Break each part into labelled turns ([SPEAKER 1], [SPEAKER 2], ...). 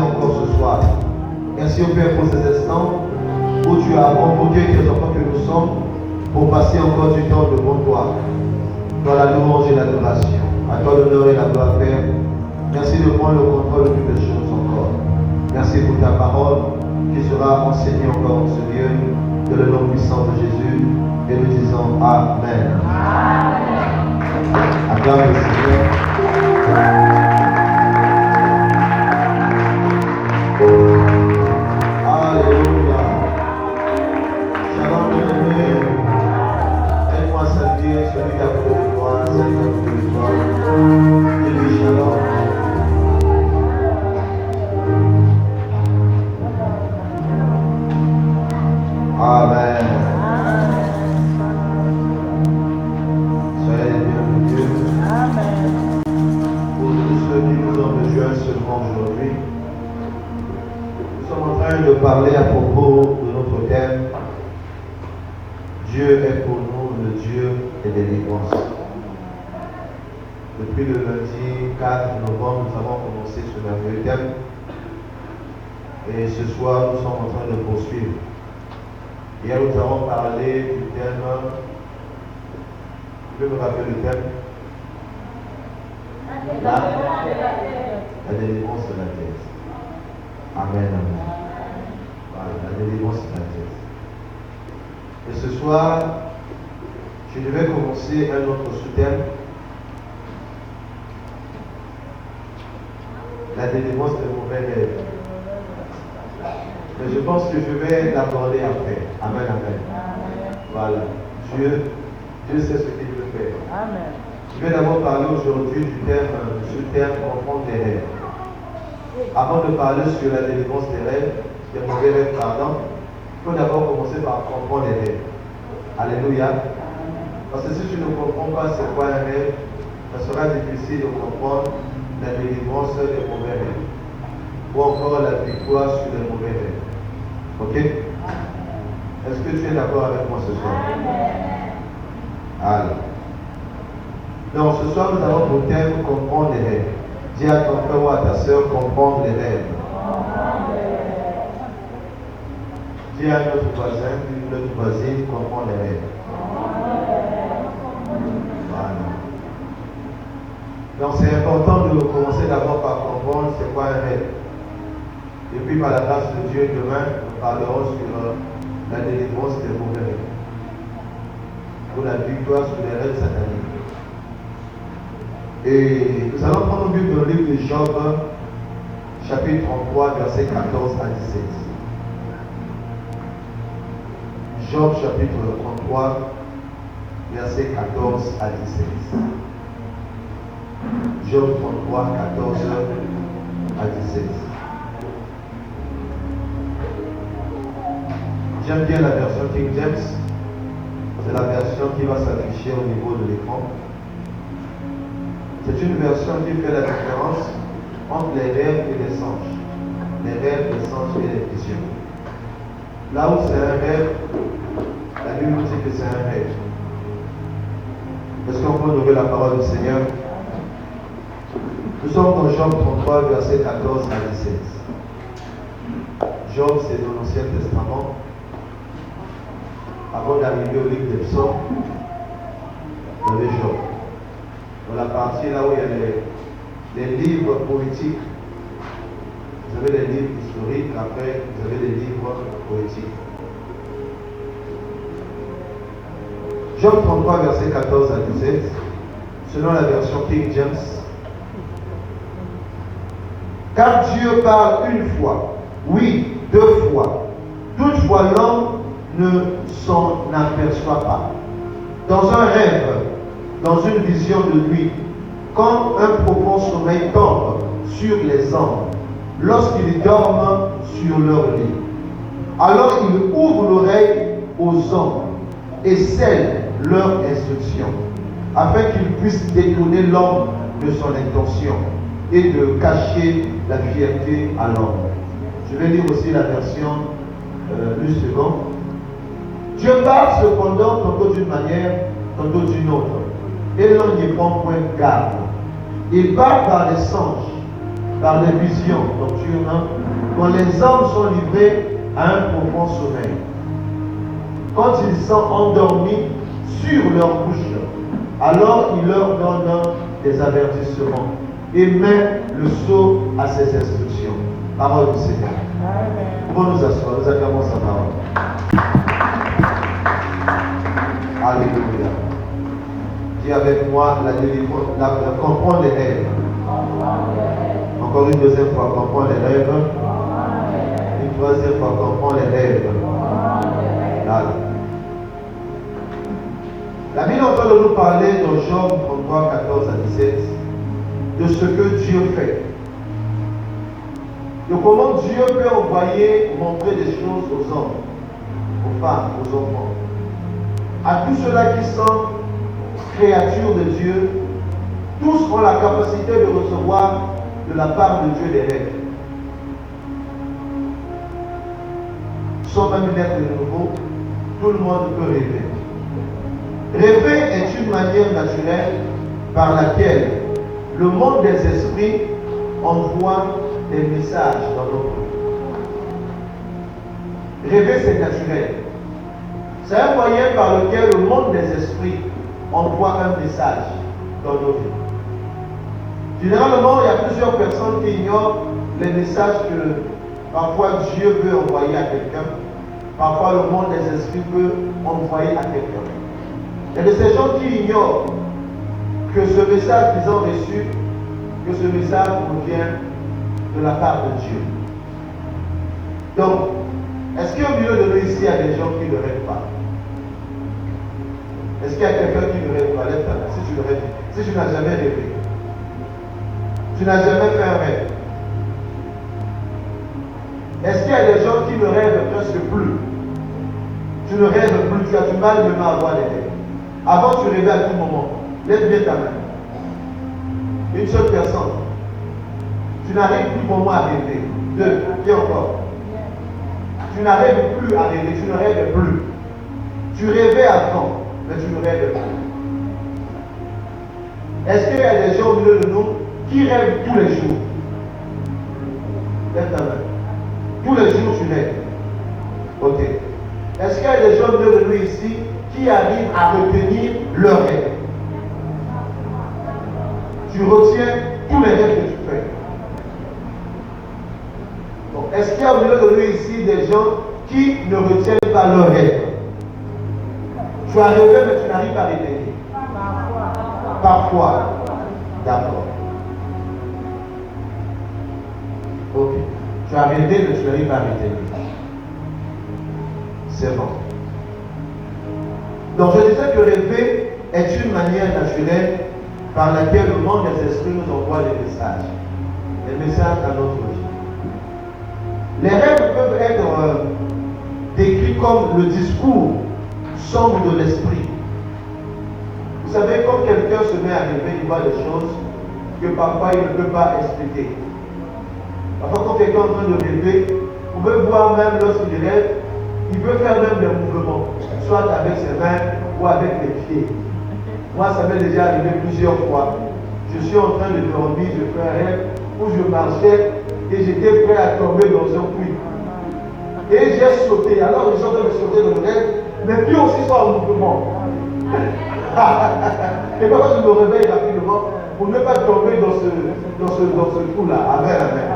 [SPEAKER 1] encore ce soir. Merci au Père pour ces instants où tu as convoqué tes enfants que nous sommes pour passer encore du temps devant toi, dans la louange et l'adoration. À toi l'honneur et la gloire, Père. Merci de prendre le contrôle de toutes les choses encore. Merci pour ta parole qui sera enseignée encore en ce lieu, de le nom puissant de Jésus, et nous disons Amen. Acclame le Seigneur. Alléluia. Shalom, bienvenue. Aide-moi à saluer celui qui a beaucoup de gloire, celui qui a beaucoup de gloire. Dis-lui shalom. Amen. Soyez les bienvenus. Amen. Pour tous ceux qui nous ont rejoints seulement aujourd'hui, nous sommes en train de parler à propos de notre thème. Dieu est pour nous le Dieu des délivrances. Depuis le lundi 4 novembre, nous avons commencé ce merveilleux thème. Et ce soir, nous sommes en train de poursuivre. Hier, nous avons parlé du thème. Tu peux me rappeler le thème? La délivrance de la tête. Amen, amen. Voilà, la délivrance de la tête. Et ce soir, je devais commencer un autre sous-thème. La délivrance des mauvais rêves. Mais je pense que je vais l'aborder après. Amen, amen. Voilà. Dieu sait ce qu'il veut faire. Amen. Je vais d'abord parler aujourd'hui du thème, ce thème comprendre les rêves. Avant de parler sur la délivrance des rêves, des mauvais rêves, pardon, il faut d'abord commencer par comprendre les rêves. Alléluia. Parce que si tu ne comprends pas c'est quoi un rêve, ça sera difficile de comprendre la délivrance des mauvais rêves. Ou encore la victoire sur les mauvais rêves. Ok? Est-ce que tu es d'accord avec moi ce soir? Alors. Donc ce soir nous avons pour thème comprendre les rêves. Dis à ton frère ou à ta soeur comprendre les rêves. Dis à notre voisin, notre voisine comprendre les rêves. Voilà. Donc c'est important de commencer d'abord par comprendre c'est quoi un rêve. Et puis par la grâce de Dieu, demain, nous parlerons sur la délivrance des mauvais rêves. Pour la victoire sur les rêves sataniques. Et nous allons prendre le dans le livre de Job, chapitre 33, versets 14 à 17. Job, chapitre 33, versets 14 à 17. Job 33, 14 à 17. J'aime bien la version King James. C'est la version qui va s'afficher au niveau de l'écran. C'est une version qui fait la différence entre les rêves et les songes. Les rêves, les songes et les visions. Là où c'est un rêve, la Bible nous dit que c'est un rêve. Est-ce qu'on peut ouvrir la parole du Seigneur? Nous sommes dans Job 33, versets 14 à 17. Job, c'est dans l'Ancien Testament. Avant d'arriver au livre des psaumes, vous avez Job. Dans la partie là où il y a les livres poétiques, vous avez les livres historiques, après vous avez les livres poétiques. Job 33, verset 14 à 17, selon la version King James. Car Dieu parle une fois, oui, deux fois. Toutefois, l'homme ne s'en aperçoit pas. Dans un rêve, dans une vision de nuit, quand un profond sommeil tombe sur les hommes, lorsqu'ils dorment sur leur lit. Alors il ouvre l'oreille aux hommes et scelle leur instruction, afin qu'ils puissent détourner l'homme de son intention et de cacher la fierté à l'homme. Je vais lire aussi la version une seconde. Dieu parle cependant tantôt d'une manière, tantôt d'une autre, et l'on n'y prend point garde. Il parle par les songes, par des visions nocturnes, quand les hommes sont livrés à un profond sommeil, quand ils sont endormis sur leur couche, alors il leur donne des avertissements et met le sceau à ses instructions. Parole du Seigneur. Pour nous asseoir, nous acclamons sa parole. Alléluia. Dis avec moi la délivrance, comprendre les rêves. Encore une deuxième fois, comprendre les rêves. Une troisième fois, comprendre les rêves. Là. La Bible est en train de nous parler dans Job 33, 14 à 17 de ce que Dieu fait. De comment Dieu peut envoyer, montrer des choses aux hommes, aux femmes, aux enfants. À tous ceux-là qui sont créatures de Dieu, tous ont la capacité de recevoir de la part de Dieu des rêves. Sans même naître de nouveau, tout le monde peut rêver. Rêver est une manière naturelle par laquelle le monde des esprits envoie des messages dans nos vies. Rêver, c'est naturel. C'est un moyen par lequel le monde des esprits envoie un message dans nos vies. Généralement, il y a plusieurs personnes qui ignorent les messages que parfois Dieu veut envoyer à quelqu'un. Parfois, le monde des esprits peut envoyer à quelqu'un. Il y a de ces gens qui ignorent que ce message qu'ils ont reçu, que ce message provient de la part de Dieu. Donc, est-ce qu'au milieu de nous ici, il y a des gens qui ne rêvent pas? Est-ce qu'il y a quelqu'un qui ne rêve pas? Lève ta main, si tu ne rêves, si tu n'as jamais rêvé. Tu n'as jamais fait un rêve. Est-ce qu'il y a des gens qui ne rêvent presque plus? Tu ne rêves plus, tu as du mal même à avoir des rêves. Avant, tu rêvais à tout moment. Lève bien ta main. Une seule personne. Tu n'arrives plus vraiment à rêver. Deux, qui encore? Tu n'arrives plus à rêver, tu ne rêves plus. Tu rêvais avant, mais tu ne rêves plus. Est-ce qu'il y a des gens au milieu de nous qui rêvent tous les jours? Lève ta main. Tous les jours tu rêves. Ok. Est-ce qu'il y a des gens au milieu de nous ici qui arrivent à retenir leurs rêves? Tu retiens tous les rêves que tu fais. Donc, est-ce qu'il y a au milieu de nous ici des gens qui ne retiennent pas leurs rêves? Tu as rêvé, mais tu n'arrives pas à retenir. Parfois. D'accord. Ok. Tu as rêvé, mais tu n'arrives pas à retenir. C'est bon. Donc je disais que rêver est une manière naturelle par laquelle le monde des esprits nous envoie des messages à notre vie. Les rêves peuvent être décrits comme le discours sombre de l'esprit. Vous savez, quand quelqu'un se met à rêver, il voit des choses que parfois il ne peut pas expliquer. Parfois, quand quelqu'un est en train de rêver, vous pouvez voir même lorsqu'il rêve, il peut faire même des mouvements, soit avec ses mains ou avec les pieds. Moi, ça m'est déjà arrivé plusieurs fois. Je suis en train de dormir, je fais un rêve où je marchais et j'étais prêt à tomber dans un puits. Et j'ai sauté. Alors, je suis en train de sauter dans le rêve, mes pieds aussi sont en mouvement. Et parfois, je me réveille rapidement pour ne pas tomber dans ce trou-là. Amen, amen.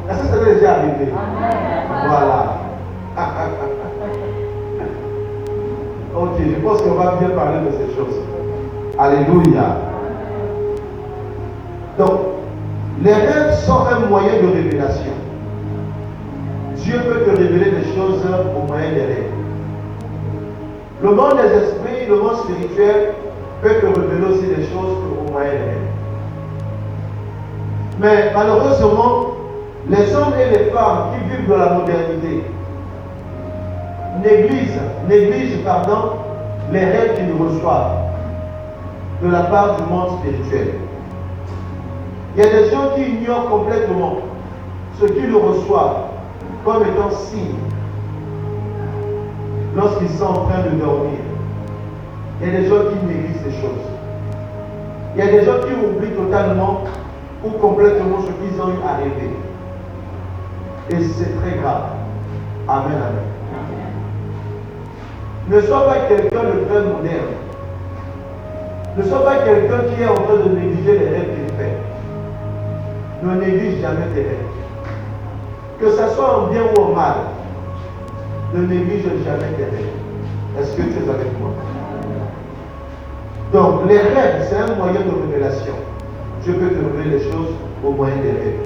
[SPEAKER 1] Est-ce que ça m'est déjà arrivé? Voilà. Ok, je pense qu'on va bien parler de ces choses. Alléluia. Donc, les rêves sont un moyen de révélation. Dieu peut te révéler des choses au moyen des rêves. Le monde des esprits, le monde spirituel peut te révéler aussi des choses au moyen des rêves. Mais malheureusement, les hommes et les femmes qui vivent dans la modernité négligent les rêves qu'ils reçoivent de la part du monde spirituel. Il y a des gens qui ignorent complètement ce qu'ils reçoivent comme étant signe lorsqu'ils sont en train de dormir. Il y a des gens qui négligent ces choses. Il y a des gens qui oublient totalement ou complètement ce qu'ils ont eu à rêver. Et c'est très grave. Amen, amen. Ne sois pas quelqu'un de très moderne. Ne sois pas quelqu'un qui est en train de négliger les rêves qu'il fait. Ne néglige jamais tes rêves. Que ce soit en bien ou en mal, ne néglige jamais tes rêves. Est-ce que tu es avec moi? Donc, les rêves, c'est un moyen de révélation. Je peux te révéler les choses au moyen des rêves.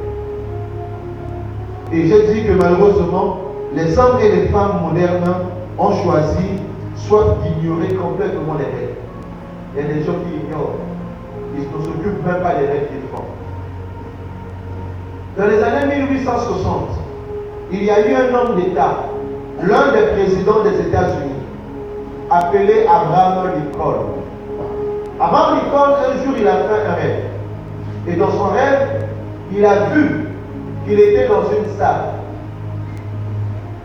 [SPEAKER 1] Et j'ai dit que malheureusement, les hommes et les femmes modernes ont choisi soit d'ignorer complètement les rêves. Il y a des gens qui ignorent. Ils ne s'occupent même pas des rêves qu'ils font. Dans les années 1860, il y a eu un homme d'État, l'un des présidents des États-Unis, appelé Abraham Lincoln. Abraham Lincoln, un jour, il a fait un rêve. Et dans son rêve, il a vu qu'il était dans une salle.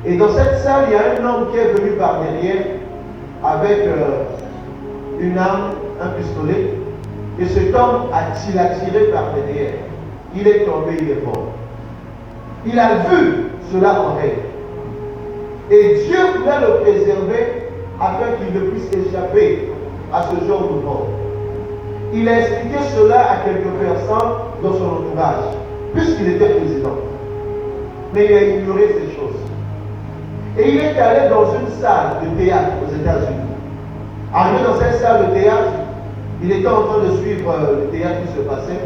[SPEAKER 1] Et dans cette salle, il y a un homme qui est venu par derrière avec une arme, un pistolet. Et cet homme il a tiré par derrière. Il est tombé, il est mort. Il a vu cela en rêve. Et Dieu voulait le préserver afin qu'il ne puisse échapper à ce genre de mort. Il a expliqué cela à quelques personnes dans son entourage, puisqu'il était président. Mais il a ignoré ces choses. Et il est allé dans une salle de théâtre aux États-Unis. Arrivé dans cette salle de théâtre, il était en train de suivre le théâtre qui se passait.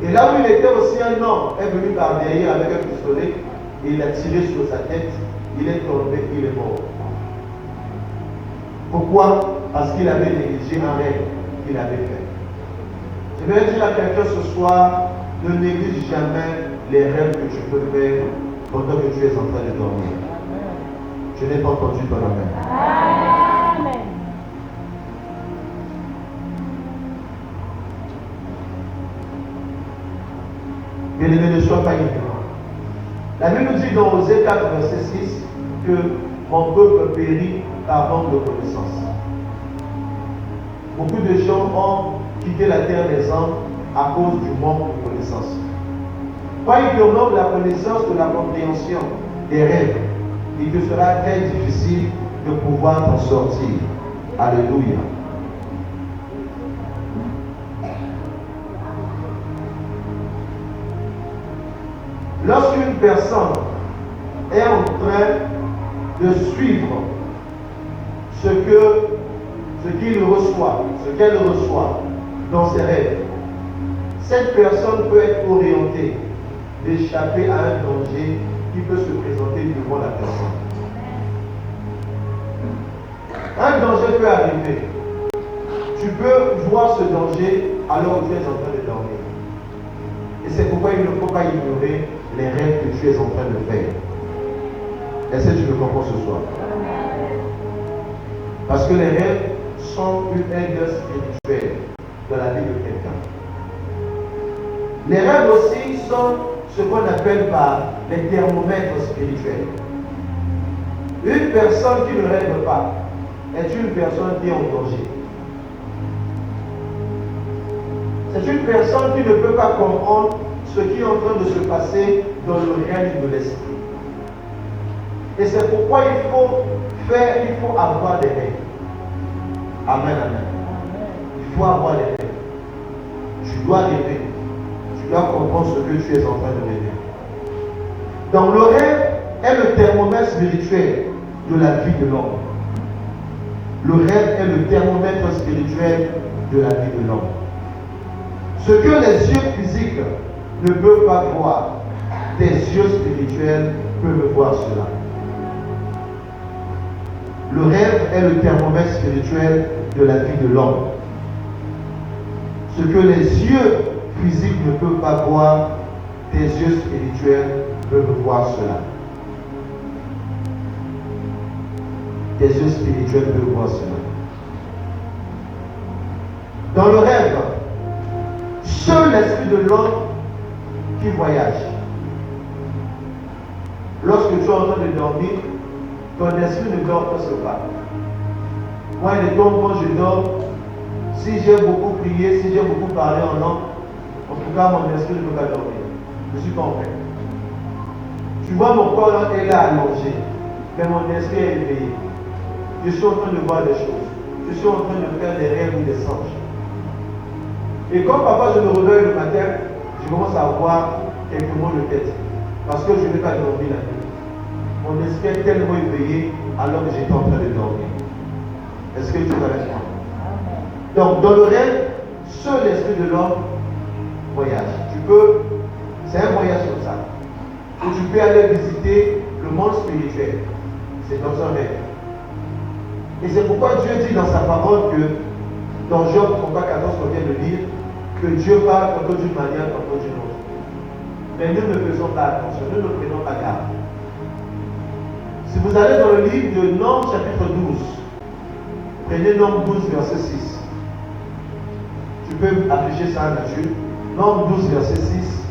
[SPEAKER 1] Et là où il était aussi, un homme est venu par derrière avec un pistolet et il a tiré sur sa tête. Il est tombé, il est mort. Pourquoi? Parce qu'il avait négligé un rêve qu'il avait fait. Je vais dire à quelqu'un ce soir, ne néglige jamais les rêves que tu peux faire pendant que tu es en train de dormir. Je n'ai pas entendu ton amen. Amen. Bien-aimé, ne sois pas ignorant. La Bible nous dit dans Osée 4, verset 6 que mon peuple périt par manque de connaissance. Beaucoup de gens ont quitté la terre des hommes à cause du manque de connaissance. Quand il te manque la connaissance de la compréhension des rêves, il te sera très difficile de pouvoir t'en sortir. Alléluia. Lorsqu'une personne est en train de suivre ce qu'il reçoit, ce qu'elle reçoit dans ses rêves, cette personne peut être orientée d'échapper à un danger qui peut se présenter devant la personne. Un danger peut arriver. Tu peux voir ce danger alors que tu es en train de dormir. Et c'est pourquoi il ne faut pas ignorer les rêves que tu es en train de faire. Est-ce que tu me comprends ce soir? Parce que les rêves sont une aide spirituelle dans la vie de quelqu'un. Les rêves aussi sont ce qu'on appelle par les thermomètres spirituels. Une personne qui ne rêve pas est une personne qui est en danger. C'est une personne qui ne peut pas comprendre ce qui est en train de se passer dans le règne de l'esprit. Et c'est pourquoi il faut avoir des rêves. Amen, amen. Il faut avoir des rêves. Tu dois rêver. Tu dois comprendre ce que tu es en train de rêver. Donc le rêve est le thermomètre spirituel de la vie de l'homme. Le rêve est le thermomètre spirituel de la vie de l'homme. Ce que les yeux physiques ne peuvent pas voir, tes yeux spirituels peuvent voir cela. Le rêve est le thermomètre spirituel de la vie de l'homme. Ce que les yeux physiques ne peuvent pas voir, tes yeux spirituels peuvent voir cela. Tes yeux spirituels peuvent voir cela. Dans le rêve, seul l'esprit de l'homme qui voyage. Lorsque tu es en train de dormir, ton esprit ne dort presque pas. Moi, il est temps quand je dors, si j'ai beaucoup prié, si j'ai beaucoup parlé en langue, En tout cas, mon esprit ne peut pas dormir. Je ne suis pas en paix. Tu vois, mon corps est là allongé, mais mon esprit est éveillé. Je suis en train de voir des choses. Je suis en train de faire des rêves ou des songes. Et quand papa, je me réveille le matin, je commence à avoir quelques mots de tête. Parce que je n'ai pas dormi la nuit. Mon esprit est tellement éveillé alors que j'étais en train de dormir. Est-ce que tu vas avec moi? Donc, dans le rêve, seul l'esprit de l'homme voyage. C'est un voyage comme ça. Où tu peux aller visiter le monde spirituel. C'est dans un rêve. Et c'est pourquoi Dieu dit dans sa parole que, dans Job 33:14 qu'on vient de lire, que Dieu parle tantôt d'une manière, tantôt d'une autre. Mais nous ne faisons pas attention, nous ne prenons pas garde. Si vous allez dans le livre de Nombres chapitre 12, prenez Nombres 12 verset 6. Tu peux afficher ça là-dessus. Nombres 12 verset 6.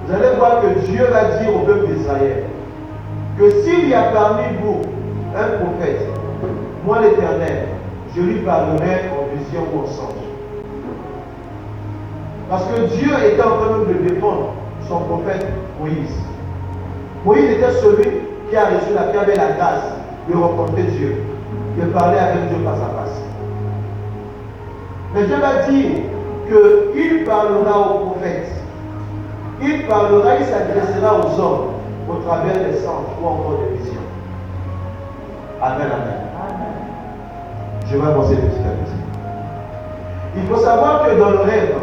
[SPEAKER 1] Vous allez voir que Dieu va dire au peuple d'Israël que s'il y a parmi vous un prophète, moi l'Éternel, je lui parlerai en vision ou en songe. Parce que Dieu était en train de défendre son prophète Moïse. Moïse était celui qui avait la grâce de rencontrer Dieu, de parler avec Dieu face à face. Mais Dieu va dire qu'il parlera aux prophètes. Il parlera, il s'adressera aux hommes au travers des songes ou encore des visions. Amen, amen. Je vais avancer petit à petit. Il faut savoir que dans le rêve,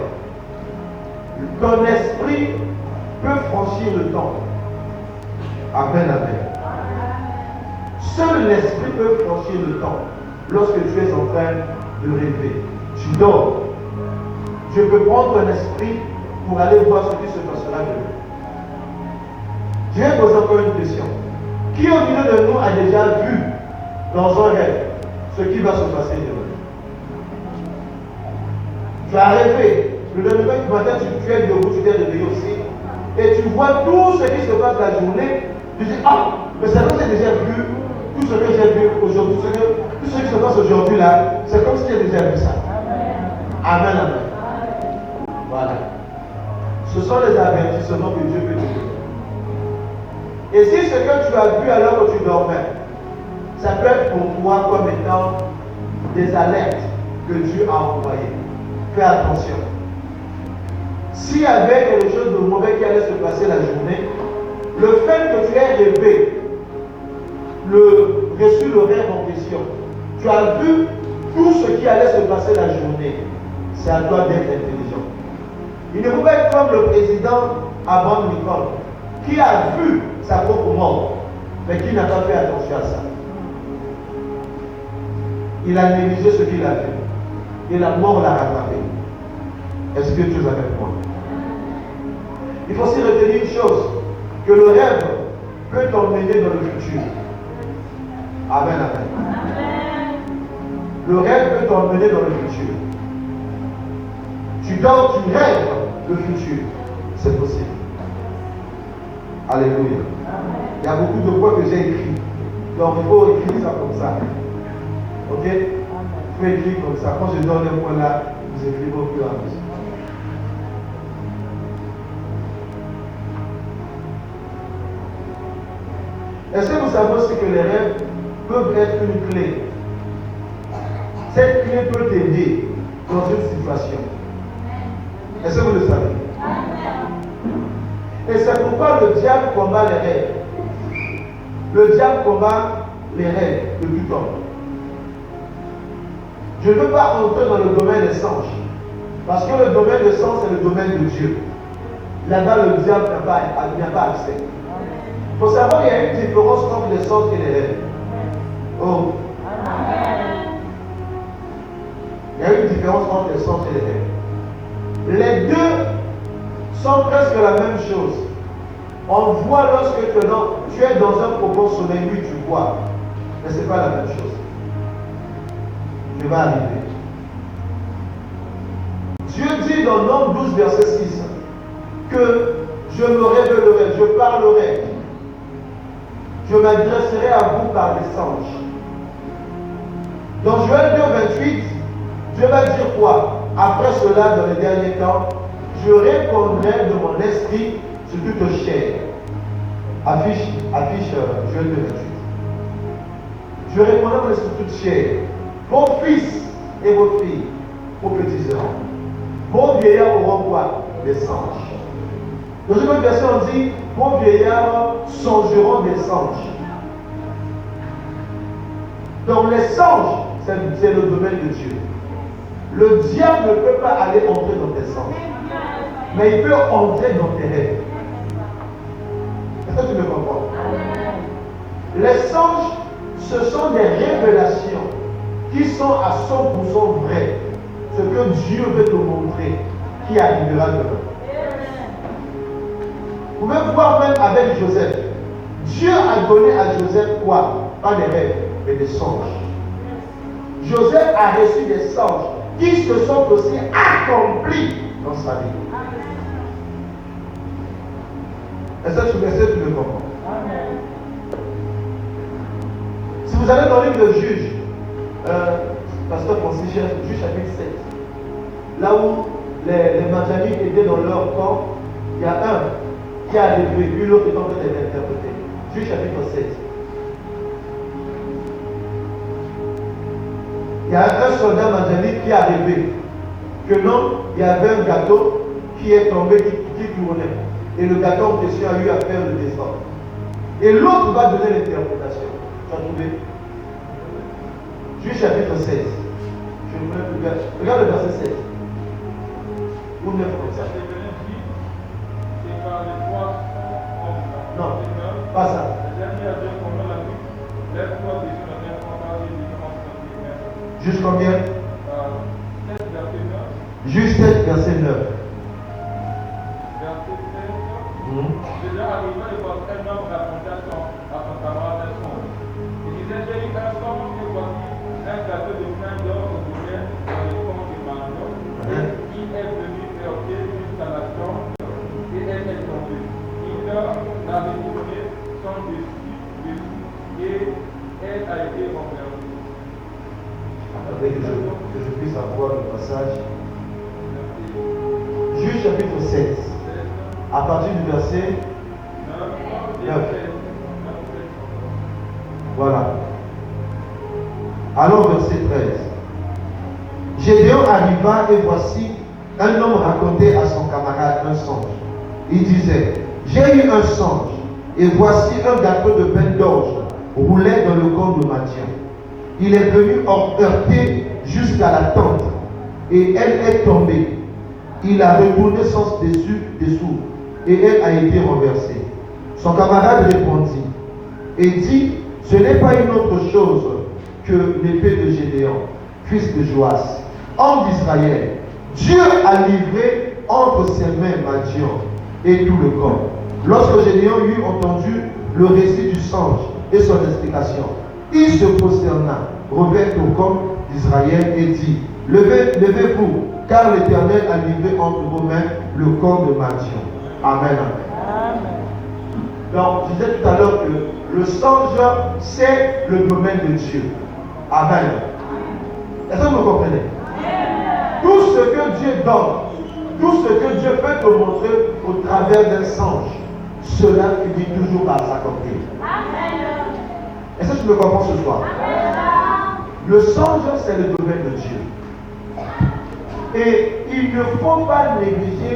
[SPEAKER 1] ton esprit peut franchir le temps. Amen, amen. Seul l'esprit peut franchir le temps lorsque tu es en train de rêver. Tu dors. Je peux prendre un esprit pour aller voir ce qui se passera demain. Je vais poser encore une question. Qui au milieu de nous a déjà vu dans un rêve ce qui va se passer demain? Tu as rêvé. Le lendemain du matin, tu es debout, tu t'es réveillé aussi. Et tu vois tout ce qui se passe la journée. Tu dis, ah, mais c'est comme si j'ai déjà vu tout ce que j'ai vu aujourd'hui. Tout ce qui se passe aujourd'hui là, c'est comme si j'ai déjà vu ça. Amen, amen. Voilà. Ce sont les avertissements que Dieu peut te donner. Et si ce que tu as vu alors que tu dormais, ça peut être pour toi comme étant des alertes que Dieu a envoyées. Fais attention. S'il y avait quelque chose de mauvais qui allait se passer la journée, le fait que tu aies rêvé, reçu le rêve en question, tu as vu tout ce qui allait se passer la journée, c'est à toi d'être intelligent. Il ne faut pas être comme le président Abraham Lincoln, qui a vu sa propre mort, mais qui n'a pas fait attention à ça. Il a négligé ce qu'il a fait. Et la mort l'a rattrapé. Est-ce que tu es avec moi? Il faut aussi retenir une chose, que le rêve peut t'emmener dans le futur. Amen, amen. Le rêve peut t'emmener dans le futur. Tu dors, tu rêves le futur. C'est possible. Alléluia. Il y a beaucoup de points que j'ai écrits. Donc il faut écrire ça comme ça. Ok? Il faut écrire comme ça. Quand je donne les points là, vous écrivez au fur et à mesure. Est-ce que vous savez aussi que les rêves peuvent être une clé? Cette clé peut t'aider dans une situation. Est-ce que vous le savez? Et c'est pourquoi le diable combat les rêves. Le diable combat les rêves de tout temps. Je ne veux pas entrer dans le domaine des songes. Parce que le domaine des songes, c'est le domaine de Dieu. Là-bas, le diable n'a pas accès. Il faut savoir qu'il y a une différence entre les songes et les rêves. Oh. Il y a une différence entre les songes et les rêves. Les deux sont presque la même chose. On voit lorsque tu es dans un profond sommeil, oui, tu vois. Mais ce n'est pas la même chose. Je vais arriver. Dieu dit dans Nombres 12, verset 6, que je me révélerai, je parlerai, je m'adresserai à vous par des songes. Dans Joël 2, 28, Dieu va dire quoi? Après cela, dans les derniers temps, je répondrai de mon esprit sur toute chair. Affiche Joël 28. Je répondrai sur toute chair. Vos fils et vos filles prophétiseront. Vos vieillards auront quoi? Des songes. Dans une autre version, on dit vos vieillards songeront des songes. Donc les songes, c'est le domaine de Dieu. Le diable ne peut pas aller entrer dans tes songes, mais il peut entrer dans tes rêves. Est-ce que tu me comprends? Les songes, ce sont des révélations qui sont à 100% vraies. Ce que Dieu veut te montrer, qui arrivera demain. Vous pouvez voir même avec Joseph. Dieu a donné à Joseph quoi? Pas des rêves, mais des songes. Joseph a reçu des songes qui se sont aussi accomplis dans sa vie. Est-ce que tu me comprends? Si vous allez dans le livre de Juge, Pasteur Francis, Juge chapitre 7, là où les Madianites étaient dans leur camp, il y a un qui a rêvé, puis l'autre est en train de l'interpréter. Juge chapitre 7. Il y a un soldat madianite qui a rêvé que non, il y avait un gâteau qui est tombé, qui tournait. Et le gâteau en question a eu à faire le désordre. Et l'autre va donner l'interprétation. Tu as trouvé? Juge chapitre 16. Regarde le verset 7. Ou 9 comme ça. Non, pas ça. Juste combien? Juste 7, verset 9.
[SPEAKER 2] Déjà arrivé, il voit un homme raconter à son camarade un songe. Il disait, j'ai eu un songe et voici un gâteau de pain d'or au boulet dans le camp de Manon, qui est venu heurter jusqu'à la tombe et elle est tombée. Il leur l'a retourné son dessus et elle a été renversée.
[SPEAKER 1] Attendez que je puisse avoir le passage. Juge chapitre 7. À partir du verset 9. Voilà. Alors verset 13. Gédéon arriva et voici un homme racontait à son camarade un songe. Il disait, j'ai eu un songe et voici un gâteau de pain d'orge roulait dans le camp de Madian. Il est venu heurter jusqu'à la tente et elle est tombée. Il a retourné son dessous et elle a été renversée. Son camarade répondit et dit, ce n'est pas une autre chose que l'épée de Gédéon, fils de Joas, homme d'Israël. Dieu a livré entre ses mains Madian et tout le camp. Lorsque Gédéon eut entendu le récit du songe et son explication, il se prosterna, revint au camp d'Israël et dit, levez-vous, car l'Éternel a livré entre vos mains le camp de Madian. Amen. Donc, je disais tout à l'heure que le songe, c'est le domaine de Dieu. Amen. Est-ce que vous comprenez? Tout ce que Dieu donne, tout ce que Dieu peut te montrer au travers d'un songe, cela finit toujours par s'accomplir. Est-ce que tu me comprends ce soir? Le songe, c'est le domaine de Dieu. Et il ne faut pas négliger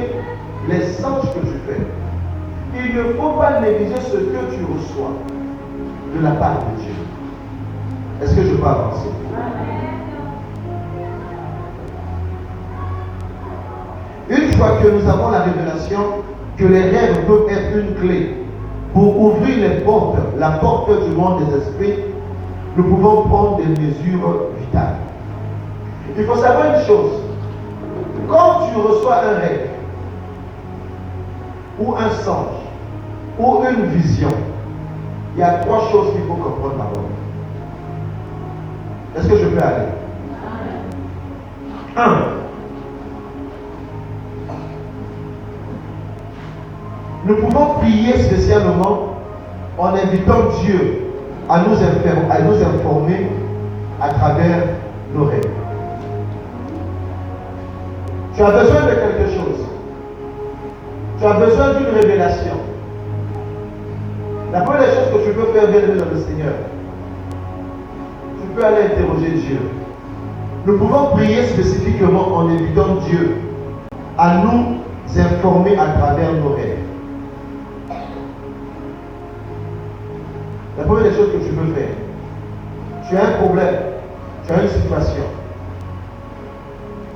[SPEAKER 1] les songes que tu fais. Il ne faut pas négliger ce que tu reçois de la part de Dieu. Est-ce que je peux avancer? Une fois que nous avons la révélation que les rêves peuvent être une clé pour ouvrir les portes, la porte du monde des esprits, nous pouvons prendre des mesures vitales. Il faut savoir une chose. Quand tu reçois un rêve, ou un songe, ou une vision, il y a trois choses qu'il faut comprendre d'abord. Est-ce que je peux aller? 1. Nous pouvons prier spécialement en invitant Dieu à nous informer à travers nos rêves. Tu as besoin de quelque chose. Tu as besoin d'une révélation. La première chose que tu peux faire, bien dans le Seigneur, tu peux aller interroger Dieu. Nous pouvons prier spécifiquement en invitant Dieu à nous informer à travers nos rêves. La première chose que tu peux faire, tu as un problème, tu as une situation,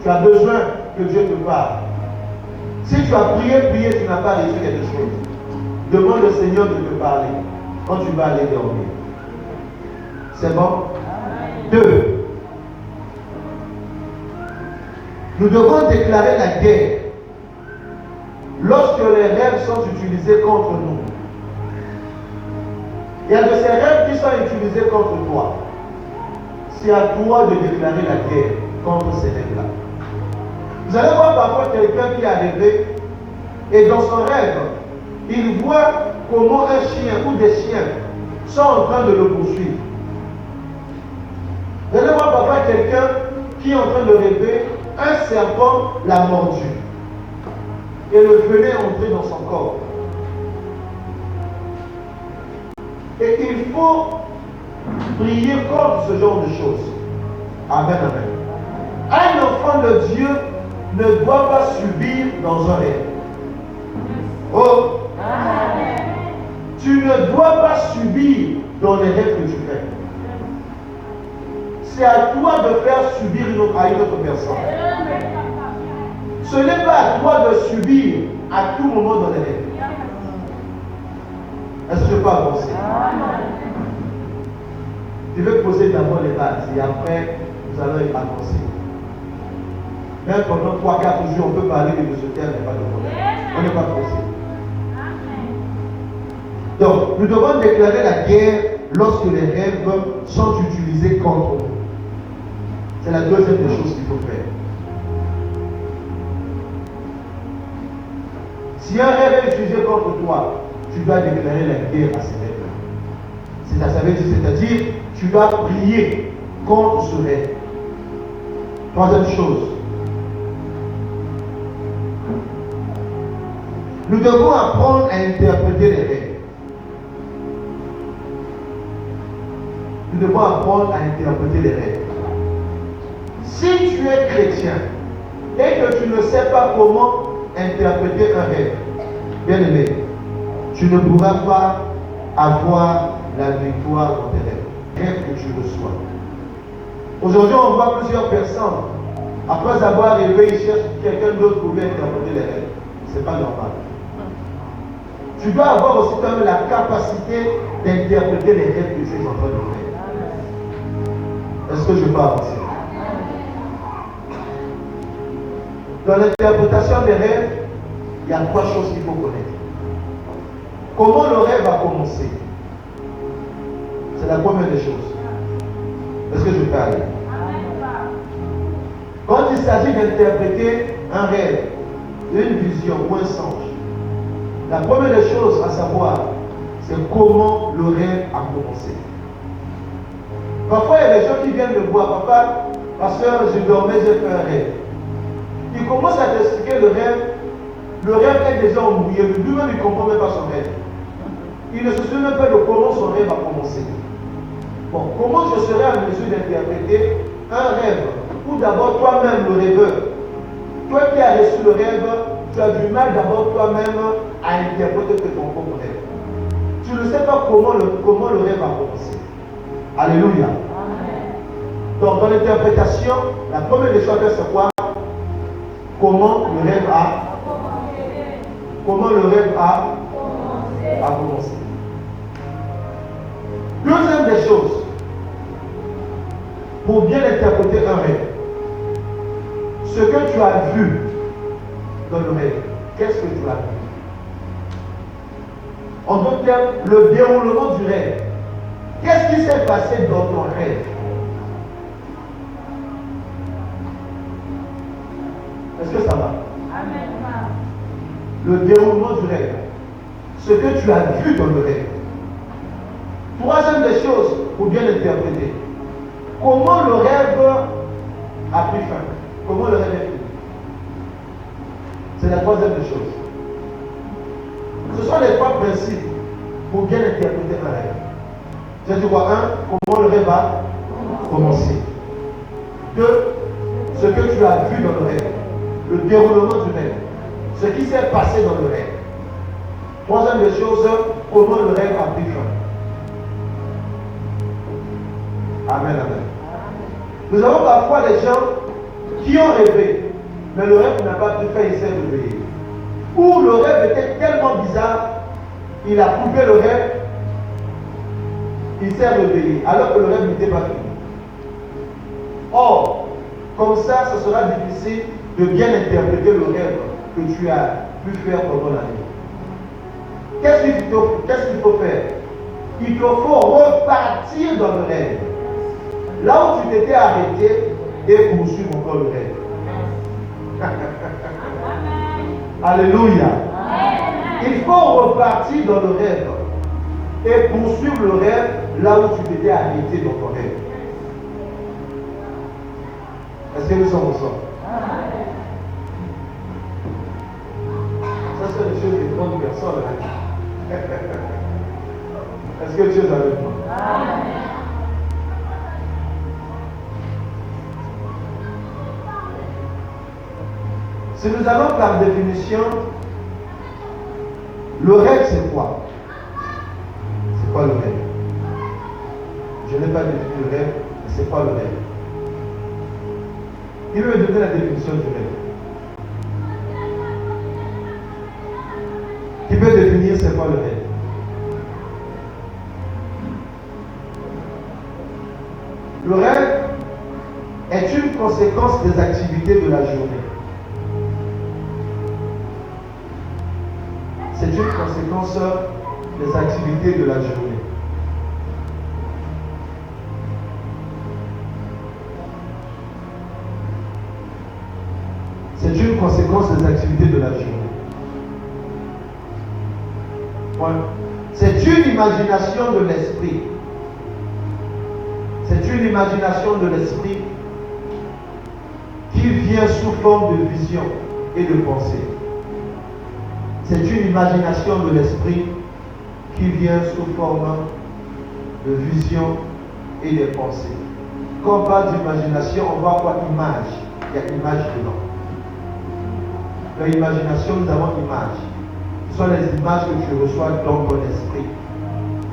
[SPEAKER 1] tu as besoin que Dieu te parle. Si tu as prié, tu n'as pas reçu quelque chose, demande au Seigneur de te parler quand tu vas aller dormir. C'est bon? 2. Nous devons déclarer la guerre lorsque les rêves sont utilisés contre nous. Il y a de ces rêves qui sont utilisés contre toi. C'est à toi de déclarer la guerre contre ces rêves-là. Vous allez voir parfois quelqu'un qui a rêvé et dans son rêve, il voit comment un chien ou des chiens sont en train de le poursuivre. Vous allez voir parfois quelqu'un qui est en train de rêver, un serpent l'a mordu et le venin est entré dans son corps. Et il faut prier contre ce genre de choses. Amen, amen. Un enfant de Dieu ne doit pas subir dans un rêve. Oh! Amen. Tu ne dois pas subir dans les rêves que tu fais. C'est à toi de faire subir à une autre personne. Ce n'est pas à toi de subir à tout moment dans les rêves. Est-ce que je peux avancer? Je vais poser d'abord les bases et après nous allons avancer. Même pendant 3-4 jours, on peut parler de ce terme, il n'y a pas de problème. On n'est pas pressé. Donc, nous devons déclarer la guerre lorsque les rêves sont utilisés contre nous. C'est la deuxième des choses qu'il faut faire. Si un rêve est utilisé contre toi, tu dois déclarer la guerre à ces rêves-là. C'est-à-dire, tu dois prier contre ce rêve. Troisième chose. Nous devons apprendre à interpréter les rêves. Nous devons apprendre à interpréter les rêves. Si tu es chrétien et que tu ne sais pas comment interpréter un rêve, bien aimé, tu ne pourras pas avoir la victoire dans tes rêves que tu reçois. Aujourd'hui, on voit plusieurs personnes, après avoir rêvé, ils cherchent quelqu'un d'autre pour lui interpréter les rêves. Ce n'est pas normal. Tu dois avoir aussi quand même la capacité d'interpréter les rêves que tu es en train de faire. Est-ce que je peux avancer? Dans l'interprétation des rêves, il y a 3 choses qu'il faut connaître. Comment le rêve a commencé? C'est la première des choses. Est-ce que je peux aller? Quand il s'agit d'interpréter un rêve, une vision ou un songe, la première des choses à savoir, c'est comment le rêve a commencé. Parfois, il y a des gens qui viennent me voir, papa, pasteur, je dormais, j'ai fait un rêve. Il commence à t'expliquer le rêve est déjà embrouillé, lui-même il ne comprend même pas son rêve. Il ne se souvient même pas de comment son rêve a commencé. Bon, comment je serai en mesure d'interpréter un rêve où d'abord toi-même le rêveur, toi qui as reçu le rêve, tu as du mal d'abord toi-même à interpréter ton propre rêve. Tu ne sais pas comment le rêve a commencé. Alléluia. Donc dans l'interprétation, la première des choses c'est quoi? Comment le rêve a commencé. Deuxième des choses, pour bien interpréter un rêve, ce que tu as vu dans le rêve, qu'est-ce que tu as vu? En d'autres termes, le déroulement du rêve. Qu'est-ce qui s'est passé dans ton rêve? Est-ce que ça va? Amen. Le déroulement du rêve. Ce que tu as vu dans le rêve. Troisième des choses pour bien interpréter. Comment le rêve a pris fin? Comment le rêve est fini? C'est la troisième des choses. Ce sont les trois principes pour bien interpréter un rêve. C'est du quoi? Un, comment le rêve va commencer. Deux, ce que tu as vu dans le rêve. Le déroulement du rêve. Ce qui s'est passé dans le rêve. Troisième des choses, comment le rêve a pris fin. Amen, amen. Nous avons parfois des gens qui ont rêvé, mais le rêve n'a pas pris fin, il s'est réveillé. Ou le rêve était tellement bizarre, il a coupé le rêve, il s'est réveillé, alors que le rêve n'était pas fini. Or, comme ça, ce sera difficile de bien interpréter le rêve que tu as pu faire pendant la nuit. Qu'est-ce qu'il faut faire? Il te faut repartir dans le rêve. Là où tu t'étais arrêté et poursuivre encore le rêve. Alléluia. Il faut repartir dans le rêve et poursuivre le rêve là où tu t'étais arrêté dans ton rêve. Est-ce que nous sommes ensemble? Ça, c'est des choses qui demandent personne. Est-ce que tu es avec moi? Si nous allons par définition, le rêve c'est quoi? C'est quoi le rêve? Je n'ai pas défini le rêve, mais c'est quoi le rêve? Qui veut me donner la définition du rêve? Qui peut définir c'est quoi le rêve? Le rêve est une conséquence des activités de la journée. C'est une conséquence des activités de la journée. C'est une conséquence des activités de la journée. Point. C'est une imagination de l'esprit. C'est une imagination de l'esprit qui vient sous forme de vision et de pensée. C'est une imagination de l'esprit qui vient sous forme de vision et de pensée. Quand on parle d'imagination, on voit quoi? Image. Il y a image dedans. Dans l'imagination, nous avons image. Ce sont les images que tu reçois dans ton esprit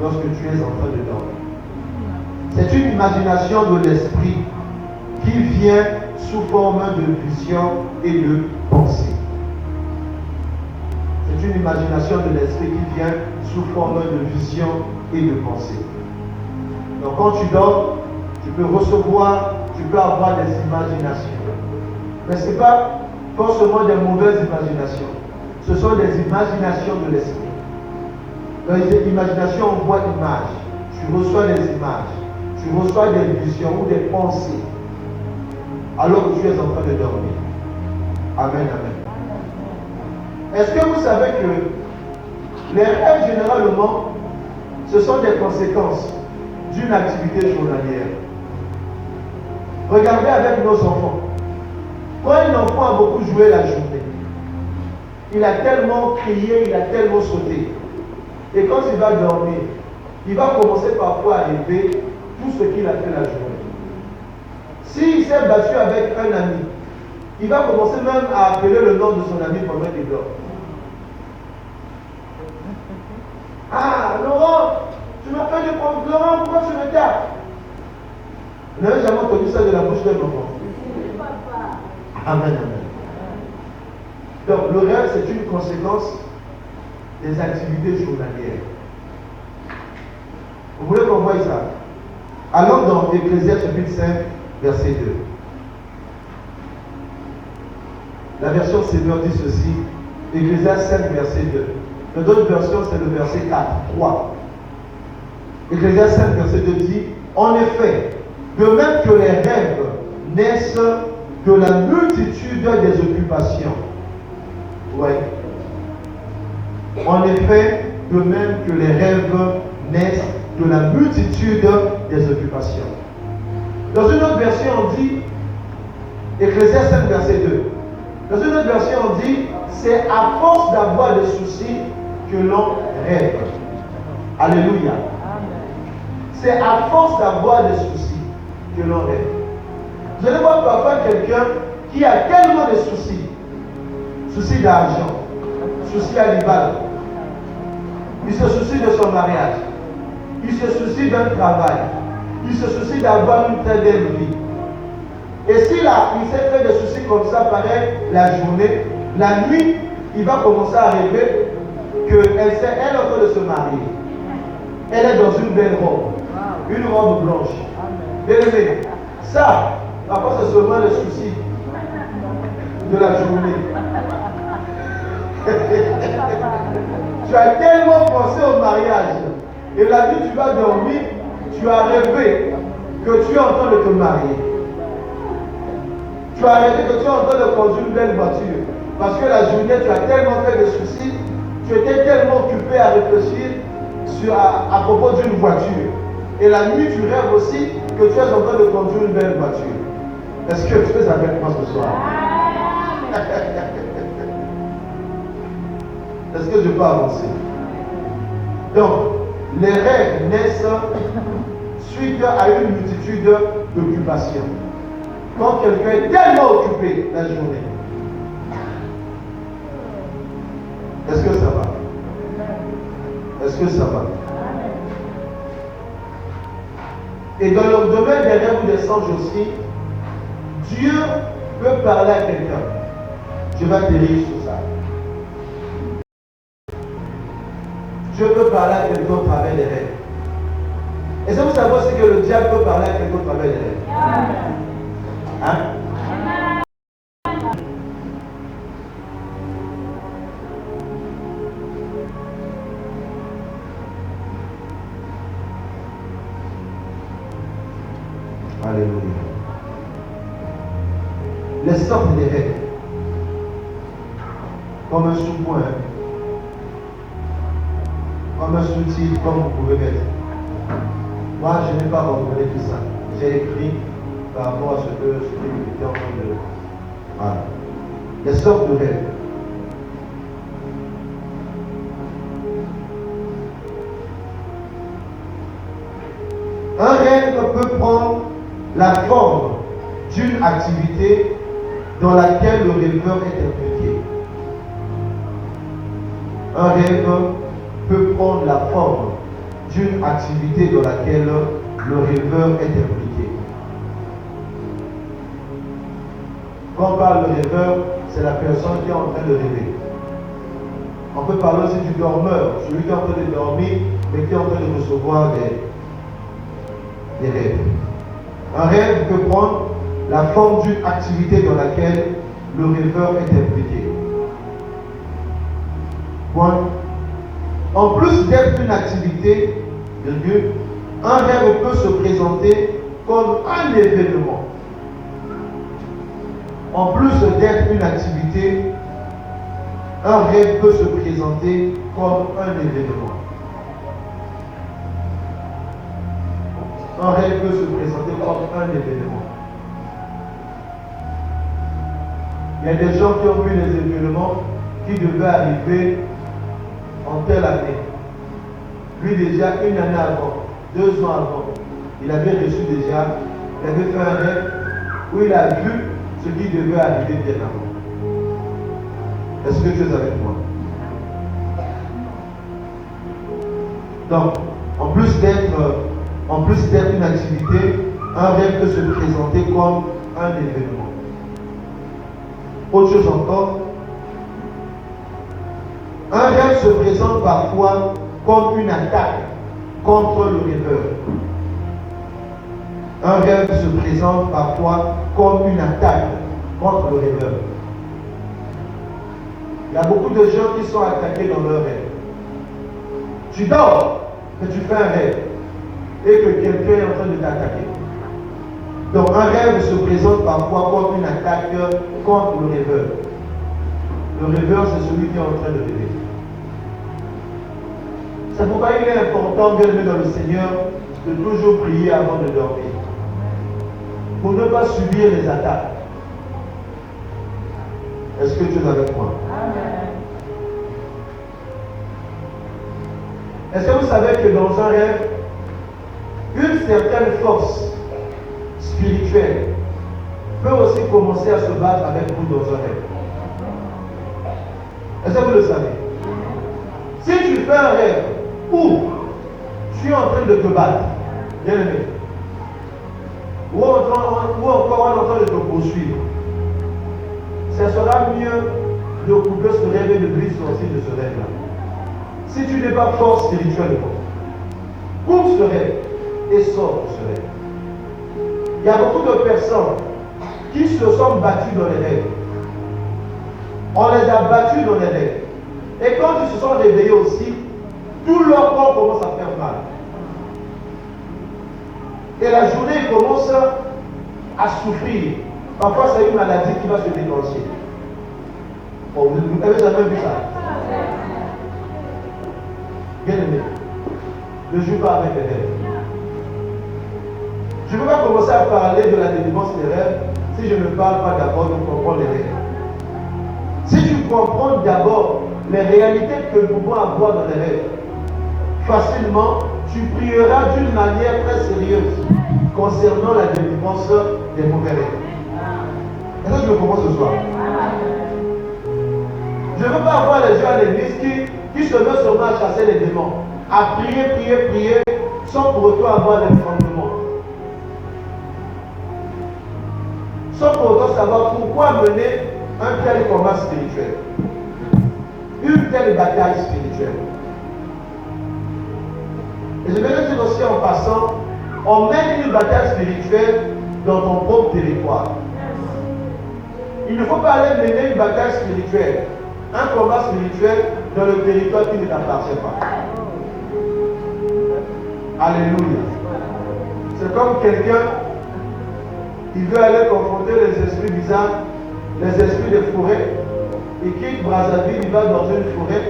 [SPEAKER 1] lorsque tu es en train de dormir. C'est une imagination de l'esprit qui vient sous forme de vision et de pensée. C'est une imagination de l'esprit qui vient sous forme de vision et de pensée. Donc quand tu dors, tu peux recevoir, tu peux avoir des imaginations. Mais ce n'est pas forcément des mauvaises imaginations. Ce sont des imaginations de l'esprit. Dans les imaginations, on voit images. Tu reçois des images. Tu reçois des visions ou des pensées alors que tu es en train de dormir. Amen, amen. Est-ce que vous savez que les rêves, généralement, ce sont des conséquences d'une activité journalière? Regardez avec nos enfants. Quand un enfant a beaucoup joué la journée, il a tellement crié, il a tellement sauté. Et quand il va dormir, il va commencer parfois à rêver tout ce qu'il a fait la journée. S'il s'est battu avec un ami, il va commencer même à appeler le nom de son ami pendant qu'il dort. Ah, Laurent, tu m'as fait du problème. Laurent, pourquoi tu me tapes? Vous n'avez jamais entendu ça de la bouche d'un enfant. Amen, amen. Donc, le rêve, c'est une conséquence des activités journalières. Vous voulez qu'on voie ça? Allons dans Ecclésiaste chapitre 5, verset 2. La version Seigneur dit ceci. Ecclésiaste 5, verset 2. Dans d'autres versions, c'est le verset 4, 3. Ecclésiaste 5, verset 2 dit: en effet, de même que les rêves naissent de la multitude des occupations. Oui. En effet, de même que les rêves naissent de la multitude des occupations. Dans une autre version, on dit, Ecclésiaste 5, verset 2. Dans une autre version, on dit, c'est à force d'avoir des soucis que l'on rêve. Alléluia. C'est à force d'avoir des soucis que l'on rêve. Vous allez voir parfois quelqu'un qui a tellement de soucis. Soucis d'argent, soucis à l'ibal. Il se soucie de son mariage. Il se soucie d'un travail. Il se soucie d'avoir une très belle vie. Et s'il s'est fait des soucis comme ça, pareil, la journée, la nuit, il va commencer à rêver qu'elle est en train de se marier. Elle est dans une belle robe. Une robe blanche. Bien aimé, ça, parfois c'est seulement les soucis de la journée. Tu as tellement pensé au mariage. Et la nuit, tu vas dormir, tu as rêvé que tu es en train de te marier. Tu as rêvé que tu es en train de conduire une belle voiture. Parce que la journée, tu as tellement fait de soucis, tu étais tellement occupé à réfléchir à propos d'une voiture. Et la nuit, tu rêves aussi que tu es en train de conduire une belle voiture. Est-ce que tu es avec moi ce soir? Est-ce que je peux avancer? Donc, les rêves naissent suite à une multitude d'occupations. Quand quelqu'un est tellement occupé la journée. Est-ce que ça va? Est-ce que ça va? Et dans le domaine des rêves ou des songes aussi, Dieu peut parler à quelqu'un. Je vais atterrir sur ça. Dieu peut parler à quelqu'un au travers des rêves. Et ça, vous savez aussi que le diable peut parler à quelqu'un au travers des rêves. Hein? Alléluia. Les sortes des rêves. Comme un sous-point. Comme un sous-titre, comme vous pouvez mettre. Moi, je n'ai pas ordonné tout ça. J'ai écrit par rapport à ce que vous étiez en train de. Voilà. Les sortes de rêves. Un rêve peut prendre la forme d'une activité dans laquelle le rêveur est impliqué. Un rêve peut prendre la forme d'une activité dans laquelle le rêveur est impliqué. Quand on parle de rêveur, c'est la personne qui est en train de rêver. On peut parler aussi du dormeur, celui qui est en train de dormir, mais qui est en train de recevoir des rêves. Un rêve peut prendre la forme d'une activité dans laquelle le rêveur est impliqué. Point. En plus d'être une activité de Dieu, un rêve peut se présenter comme un événement. En plus d'être une activité, un rêve peut se présenter comme un événement. Un rêve peut se présenter comme un événement. Il y a des gens qui ont vu les événements qui devaient arriver en telle année. Lui déjà, une année avant, 2 ans avant, il avait reçu déjà, il avait fait un rêve où il a vu ce qui devait arriver bien avant. Est-ce que tu es avec moi? Donc, en plus d'être une activité, un rêve peut se présenter comme un événement. Autre chose encore, un rêve se présente parfois comme une attaque contre le rêveur. Un rêve se présente parfois comme une attaque contre le rêveur. Il y a beaucoup de gens qui sont attaqués dans leur rêve. Tu dors, que tu fais un rêve et que quelqu'un est en train de t'attaquer. Donc un rêve se présente parfois comme une attaque contre le rêveur. Le rêveur, c'est celui qui est en train de rêver. C'est pourquoi il est important, bien aimé dans le Seigneur, de toujours prier avant de dormir. Pour ne pas subir les attaques. Est-ce que tu es avec moi? Est-ce que vous savez que dans un rêve, une certaine force spirituelle peut aussi commencer à se battre avec vous dans un rêve? Est-ce que vous le savez? Si tu fais un rêve où tu es en train de te battre, bien aimé, ou encore on est en train de te poursuivre, ce sera mieux de couper ce rêve et de lui sortir de ce rêve-là. Si tu n'es pas fort spirituellement, coupe ce rêve et sors de ce rêve. Il y a beaucoup de personnes qui se sont battues dans les rêves. On les a battus dans les rêves. Et quand ils se sont réveillés aussi, tout leur corps commence à faire mal. Et la journée, ils commencent à souffrir. Parfois, c'est une maladie qui va se déclencher. Oh, vous avez jamais vu ça? Bien aimé, ne joue pas avec les rêves. Je ne peux pas commencer à parler de la délivrance des rêves si je ne parle pas d'abord de comprendre les rêves. Si tu comprends d'abord les réalités que nous pouvons avoir dans les rêves, facilement, tu prieras d'une manière très sérieuse concernant la délivrance des mauvais rêves. Est-ce que je me comprends ce soir? Je ne veux pas avoir les gens à l'église qui se mettent seulement à chasser les démons, à prier, sans pour autant avoir l'enfrontement. Sans pour autant savoir pourquoi mener un tel combat spirituel, une telle bataille spirituelle. Et je vais le dire aussi en passant, on mène une bataille spirituelle dans ton propre territoire. Il ne faut pas aller mener une bataille spirituelle, un combat spirituel dans le territoire qui ne t'appartient pas. Alléluia. C'est comme quelqu'un qui veut aller confronter les esprits bizarres, les esprits des forêts. Il quitte Brazzaville, il va dans une forêt.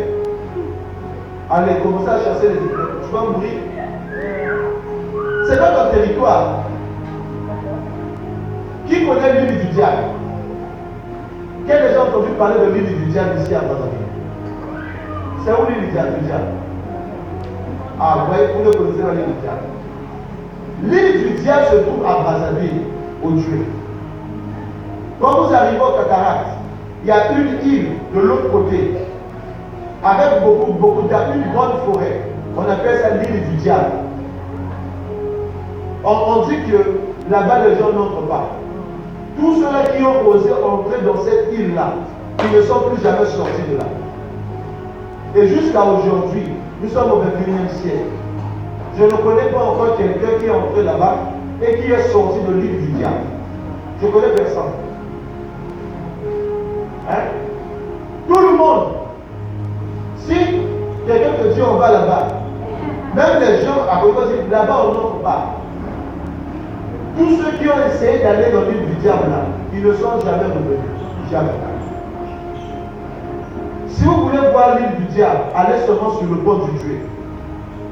[SPEAKER 1] Allez, commencer à chasser les esprits. Tu vas mourir. C'est pas ton territoire. Qui connaît l'île du diable? Qui a déjà entendu parler de l'île du diable ici à Brazzaville? C'est où l'île du diable? Ah, vous voyez, vous ne connaissez pas l'île du diable. L'île du diable se trouve à Brazzaville, au Dieu. Quand vous arrivez au Cataract, il y a une île de l'autre côté, avec beaucoup d'arbres, une grande forêt. On appelle ça l'île du diable. On dit que là-bas, les gens n'entrent pas. Tous ceux-là qui ont osé entrer dans cette île-là, ils ne sont plus jamais sortis de là. Et jusqu'à aujourd'hui, nous sommes au 21e siècle. Je ne connais pas encore quelqu'un qui est entré là-bas et qui est sorti de l'île du diable. Je connais personne. Hein? Tout le monde. Si quelqu'un te dit on va là-bas, même les gens à côté disent là-bas on n'entre pas. Tous ceux qui ont essayé d'aller dans l'île du diable là, ils ne sont jamais revenus. Jamais. Si vous voulez voir l'île du diable, allez seulement sur le pont du Dieu.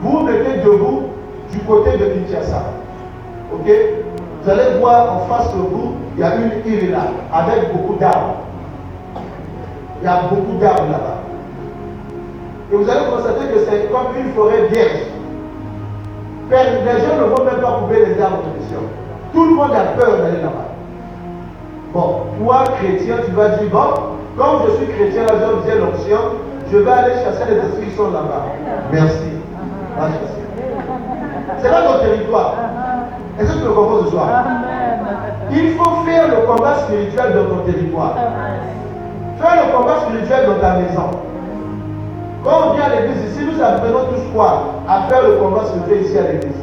[SPEAKER 1] Vous vous mettez debout du côté de Kinshasa. Ok? Vous allez voir en face de vous, il y a une île là, avec beaucoup d'arbres. Il y a beaucoup d'arbres là-bas. Et vous allez constater que c'est comme une forêt vierge. Les gens ne vont même pas couper les arbres de mission. Tout le monde a peur d'aller là-bas. Bon, toi, chrétien, tu vas dire, bon, comme je suis chrétien, là, je disais l'option, je vais aller chasser les esprits qui sont là-bas. Merci. Va chasser. C'est là ton territoire. Est-ce que tu le comprends ce soir? Il faut faire le combat spirituel dans ton territoire. Faire le combat spirituel dans ta maison. Quand on vient à l'église ici, nous apprenons tous quoi? À faire le combat spirituel ici à l'église.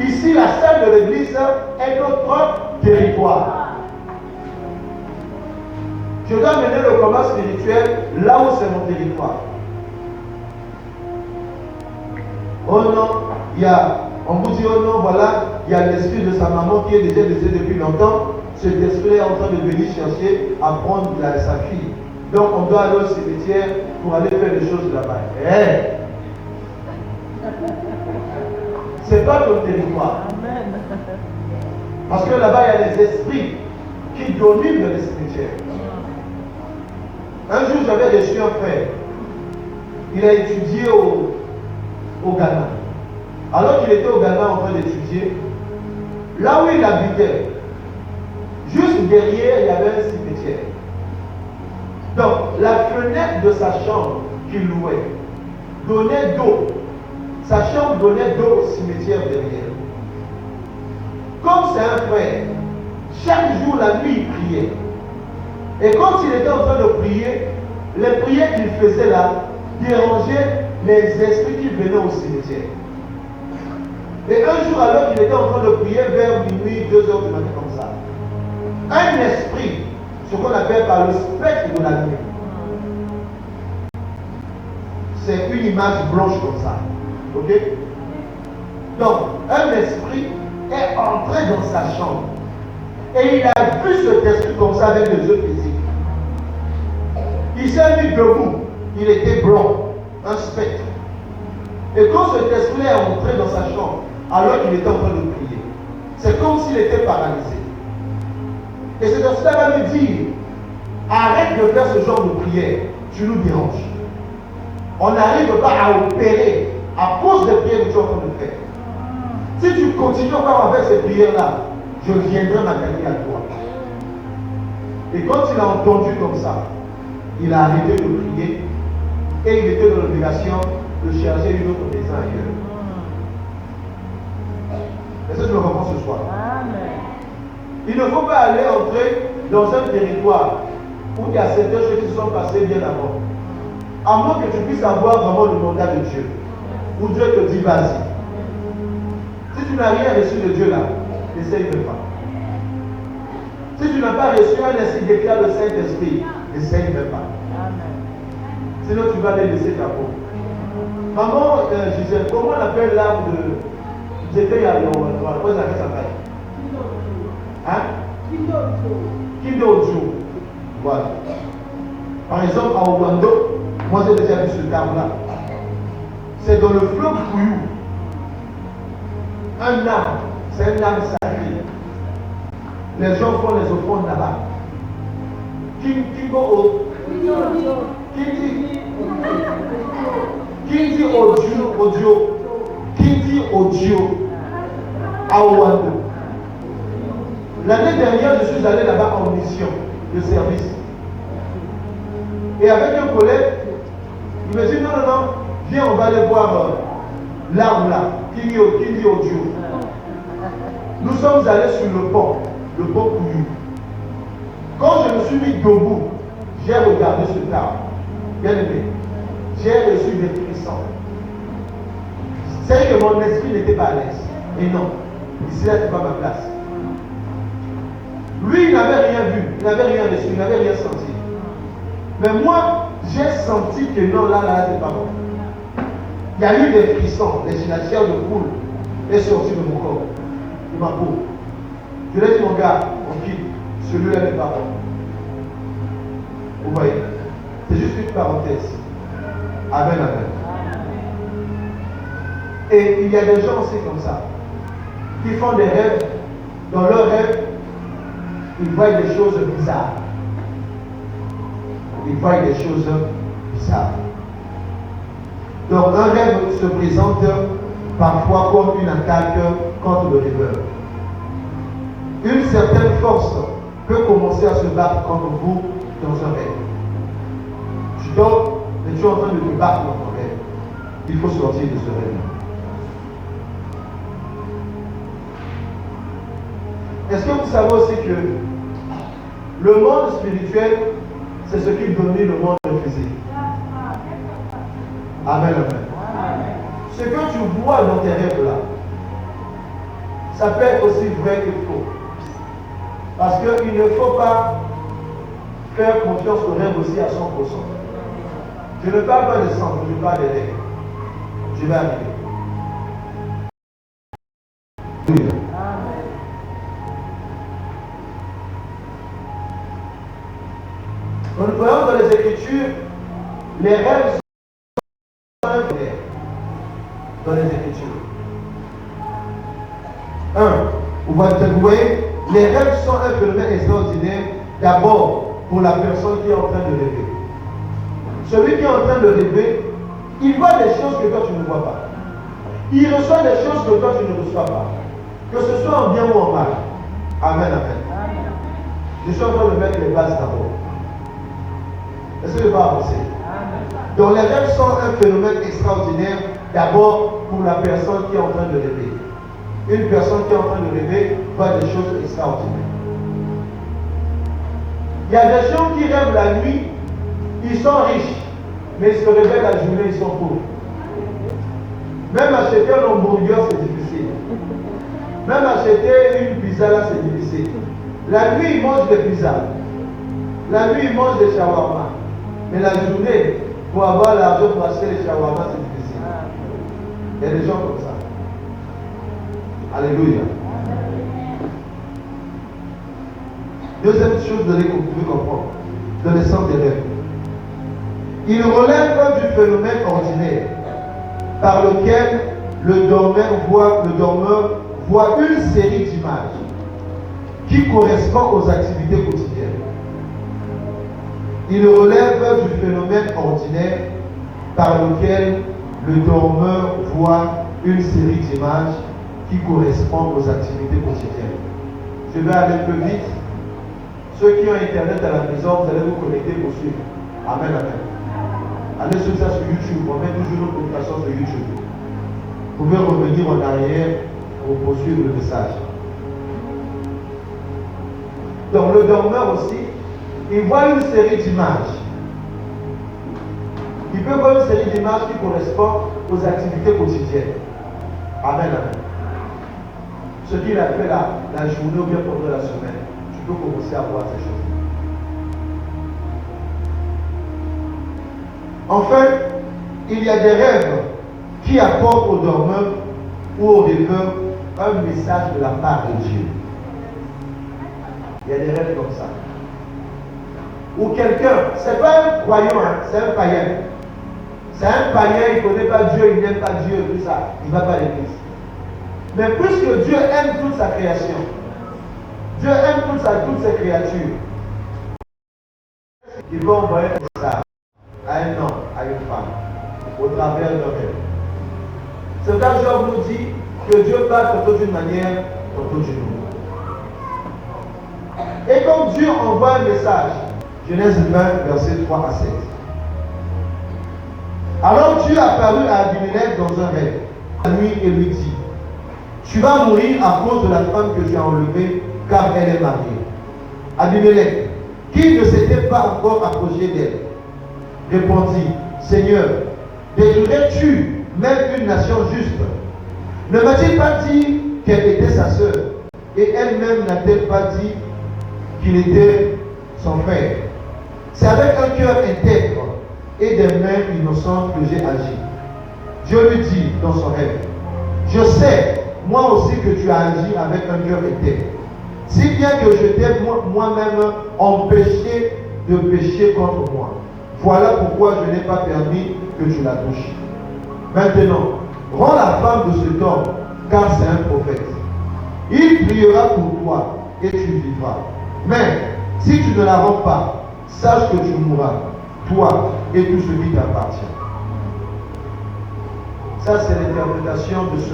[SPEAKER 1] Ici, la salle de l'église est notre propre territoire. Je dois mener le combat spirituel là où c'est mon territoire. Oh non, on vous dit oh non, voilà, il y a l'esprit de sa maman qui est déjà décédé depuis longtemps. Cet esprit est en train de venir chercher à prendre sa fille. Donc on doit aller au cimetière pour aller faire des choses là-bas. C'est pas ton territoire. Parce que là-bas, il y a des esprits qui dominent le cimetière. Un jour, j'avais reçu un frère. Il a étudié au Ghana. Alors qu'il était au Ghana en train d'étudier, là où il habitait, juste derrière, il y avait un cimetière. Donc, la fenêtre de sa chambre qu'il louait donnait d'eau. Sa chambre donnait d'eau au cimetière derrière. Comme c'est un frère, chaque jour, la nuit, il priait. Et quand il était en train de prier, les prières qu'il faisait là dérangeaient les esprits qui venaient au cimetière. Et un jour, alors qu'il était en train de prier vers minuit, 2 heures du matin comme ça, un esprit, ce qu'on appelle par le spectre de la nuit, c'est une image blanche comme ça. Ok? Donc, un esprit est entré dans sa chambre. Et il a vu cet esprit comme ça avec les yeux physiques. Il s'est mis debout. Il était blanc, un spectre. Et quand cet esprit est entré dans sa chambre, alors qu'il était en train de prier, c'est comme s'il était paralysé. Et cet esprit va lui dire, arrête de faire ce genre de prière, tu nous déranges. On n'arrive pas à opérer à cause des prières que tu es en train de faire. Si tu continues encore à faire ces prières-là, je viendrai m'attaquer à toi. Et quand il a entendu comme ça, il a arrêté de prier et il était dans l'obligation de chercher une autre maison ailleurs. Est-ce que tu me comprends ce soir? Il ne faut pas aller entrer dans un territoire où il y a certaines choses qui se sont passées bien avant. À moins que tu puisses avoir vraiment le mandat de Dieu. Où Dieu te dit vas-y. Si tu n'as rien reçu de Dieu là, n'essaye même pas. Si tu n'as pas reçu un esprit déclare le Saint-Esprit, n'essaye même pas. Sinon tu vas aller laisser ta peau. Maman Gisèle, comment on appelle l'arbre de Zété à l'eau? Comment ça s'appelle? Hein? Kindojo. Voilà. Par exemple, à Ouando, moi j'ai déjà vu ce arbre là. C'est dans le fleuve Kouyou. Un arbre, c'est un arbre sacré. Les gens font les offrandes là-bas. Kindi Odio à Ouando. L'année dernière, je suis allé là-bas en mission de service. Et avec un collègue, il me dit non, viens, on va aller voir l'arbre là, Kindi Odio. Nous sommes allés sur le pont Kouyou. Quand je me suis mis debout, j'ai regardé ce arbre. Bien aimé, j'ai reçu des frissons. C'est que mon esprit n'était pas à l'aise. Et non, ici là, c'est pas ma place. Lui, il n'avait rien vu, il n'avait rien reçu, il n'avait rien senti. Mais moi, j'ai senti que non, là, c'est pas bon. Il y a eu des frissons, la chair de poule est sortie de mon corps, de ma peau. Je lui ai dit, mon gars, on quitte, celui-là n'est pas bon. Vous voyez, c'est juste une parenthèse. Amen, amen. Et il y a des gens aussi comme ça, qui font des rêves. Dans leurs rêves, ils voient des choses bizarres. Ils voient des choses bizarres. Donc un rêve se présente parfois comme une attaque contre le rêveur. Une certaine force peut commencer à se battre contre vous dans un rêve. Tu dors, mais tu es en train de te battre dans ton rêve. Il faut sortir de ce rêve. Est-ce que vous savez aussi que le monde spirituel, c'est ce qui domine le monde physique? Amen, amen. Ce que tu vois dans tes rêves là, ça peut être aussi vrai que faux. Parce qu'il ne faut pas faire confiance aux rêves aussi à 100%. Je ne parle pas de sang, je parle des rêves. Je vais arriver. Nous voyons dans les Écritures, les rêves sont inférieurs dans les Écritures. Vous voyez, les rêves sont un phénomène extraordinaire d'abord pour la personne qui est en train de rêver. Celui qui est en train de rêver, il voit des choses que toi tu ne vois pas. Il reçoit des choses que toi tu ne reçois pas. Que ce soit en bien ou en mal. Amen, amen. Je suis en train de mettre les bases d'abord. Est-ce que je vais avancer? Donc les rêves sont un phénomène extraordinaire d'abord pour la personne qui est en train de rêver. Une personne qui est en train de rêver voit des choses extraordinaires. Il y a des gens qui rêvent la nuit, ils sont riches, mais ils se réveillent la journée, ils sont pauvres. Même acheter un hamburger, c'est difficile. Même acheter une pizza, là, c'est difficile. La nuit, ils mangent des pizzas. La nuit, ils mangent des shawarma. Mais la journée, pour avoir l'argent pour acheter les shawarma, c'est difficile. Il y a des gens comme ça. Alléluia. Deuxième chose que vous pouvez comprendre, de l'essence des rêves. Il relève du phénomène ordinaire par lequel le dormeur voit une série d'images qui correspondent aux activités quotidiennes. Il relève du phénomène ordinaire par lequel le dormeur voit une série d'images qui correspondent aux activités quotidiennes. Je vais aller plus vite. Ceux qui ont Internet à la maison, vous allez vous connecter pour suivre. Amen, amen. Allez sur ça sur YouTube. On met toujours nos publications sur YouTube. Vous pouvez revenir en arrière pour poursuivre le message. Donc le dormeur aussi, il voit une série d'images. Il peut voir une série d'images qui correspondent aux activités quotidiennes. Amen, amen. Ce qu'il a fait la journée ou bien pendant la semaine, tu peux commencer à voir ces choses. Enfin, il y a des rêves qui apportent au dormeur ou au rêveur un message de la part de Dieu. Il y a des rêves comme ça. Ou quelqu'un, c'est pas un croyant, hein, c'est un païen. C'est un païen, il ne connaît pas Dieu, il n'aime pas Dieu, tout ça. Il ne va pas à l'église. Mais puisque Dieu aime toute sa création, Dieu aime toutes ses créatures, il va envoyer un message à un homme, à une femme, au travers d'un rêve. C'est quand Job nous dit que Dieu parle tantôt d'une manière, tantôt d'une autre. Et quand Dieu envoie un message, Genèse 20, versets 3 à 7. Alors Dieu apparut à Abimelech dans un rêve, la nuit, et lui dit: tu vas mourir à cause de la femme que tu as enlevée, car elle est mariée. Abimelech, qui ne s'était pas encore approché d'elle, répondit: Seigneur, détruirais-tu même une nation juste? Ne m'a-t-il pas dit qu'elle était sa sœur, et elle-même n'a-t-elle pas dit qu'il était son frère? C'est avec un cœur intègre et des mains innocentes que j'ai agi. Dieu lui dit dans son rêve: je sais, moi aussi, que tu as agi avec un cœur intègre, si bien que je t'ai moi-même empêché de pécher contre moi. Voilà pourquoi je n'ai pas permis que tu la touches. Maintenant, rends la femme de cet homme, car c'est un prophète. Il priera pour toi et tu vivras. Mais si tu ne la rends pas, sache que tu mourras, toi et tout ce qui t'appartient. Ça, c'est l'interprétation de ce